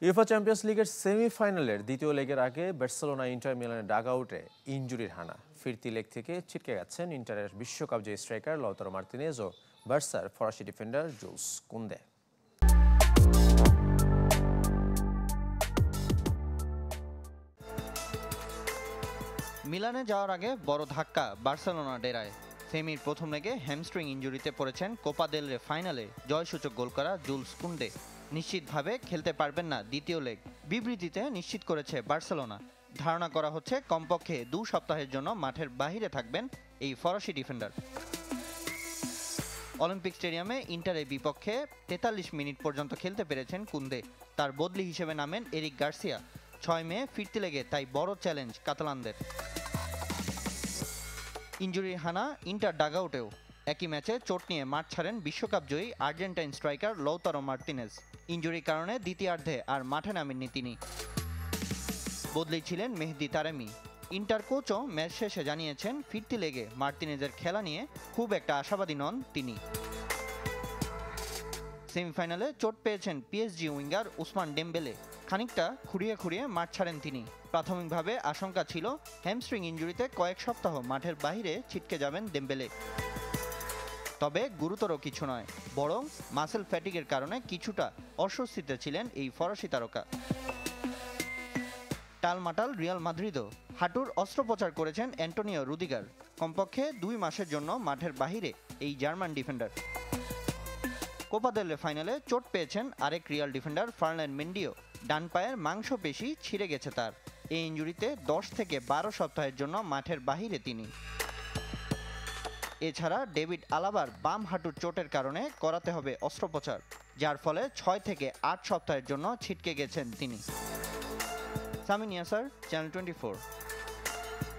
UEFA champions লিগের সেমিফাইনালের দ্বিতীয় লেগের আগে বার্সেলোনা ইন্টার মিলানের ডাগআউটে ইনজুরির হানা। ফিরতি লেগ থেকে ছিটকে গেছেন ইন্টারের বিশ্বকাপ জয়ী স্ট্রাইকার লাউতারো মার্তিনেজ ও বার্সার ফরাসি ডিফেন্ডার জুলস কুন্দে। মিলানে যাওয়ার আগে বড় ধাক্কা বার্সেলোনা ডেরায়। সেমির প্রথম লেগে হ্যামস্ট্রিং ইনজুরিতে পড়েছেন কোপা দেল রে ফাইনালে জয়সূচক গোল করা জুলস কুন্দে। নিশ্চিতভাবে খেলতে পারবেন না দ্বিতীয় লেগ। বিবৃতিতে নিশ্চিত করেছে বার্সেলোনা। ধারণা করা হচ্ছে কমপক্ষে 2 সপ্তাহের জন্য মাঠের বাহিরে থাকবেন এই ফরাসি ডিফেন্ডার। অলিম্পিক স্টেডিয়ামে ইন্টারের বিপক্ষে 43 মিনিট পর্যন্ত খেলতে পেরেছেন কুন্দে। তার বদলি হিসেবে নামেন এরিক গার্সিয়া। 6 মে ফিরতি লেগে তাই বড় চ্যালেঞ্জ কাতালানদের। ইনজুরির হানা ইন্টার ডাগআউটেও। একই ম্যাচে চোট নিয়ে মাঠ ছাড়েন বিশ্বকাপ জয়ী আর্জেন্টাইন স্ট্রাইকার লাউতারো মার্তিনেজ। ইনজুরির কারণে দ্বিতীয়ার্ধে আর মাঠে নামেননি তিনি। বদলি ছিলেন মেহদি তারেমি। ইন্টার কোচও ম্যাচ শেষে জানিয়েছেন ফিরতি লেগে মার্তিনেজের খেলা নিয়ে খুব একটা আশাবাদী নন তিনি। সেমিফাইনালে চোট পেয়েছেন পিএসজি উইঙ্গার উসমান ডেম্বেলে। খানিকটা খুঁড়িয়ে মাঠ ছাড়েন তিনি। প্রাথমিকভাবে আশঙ্কা ছিল হ্যামস্ট্রিং ইনজুরিতে কয়েক সপ্তাহ মাঠের বাইরে ছিটকে যাবেন ডেম্বেলে। তবে গুরুতর কিছু নয়, বরং মাসেল ফ্যাটিগের কারণে কিছুটা অস্বস্তিতে ছিলেন এই ফরাসি তারকা। টালমাটাল রিয়াল মাদ্রিদও। হাঁটুর অস্ত্রোপচার করেছেন অ্যান্টোনিও রুদিগার। কমপক্ষে 2 মাসের জন্য মাঠের বাহিরে এই জার্মান ডিফেন্ডার। কোপা দেল রে ফাইনালে চোট পেয়েছেন আরেক রিয়াল ডিফেন্ডার ফার্নান্ড মেন্ডিও। ডান পায়ের মাংসপেশি ছিঁড়ে গেছে তার। এই ইনজুরিতে 10 থেকে 12 সপ্তাহের জন্য মাঠের বাহিরে তিনি। এছাড়া ডেভিড আলাবার বাম হাঁটুর চোটের কারণে করাতে হবে অস্ত্রোপচার, যার ফলে 6 থেকে 8 সপ্তাহের জন্য ছিটকে গেছেন তিনি। সামিন ইয়াসার, চ্যানেল 24।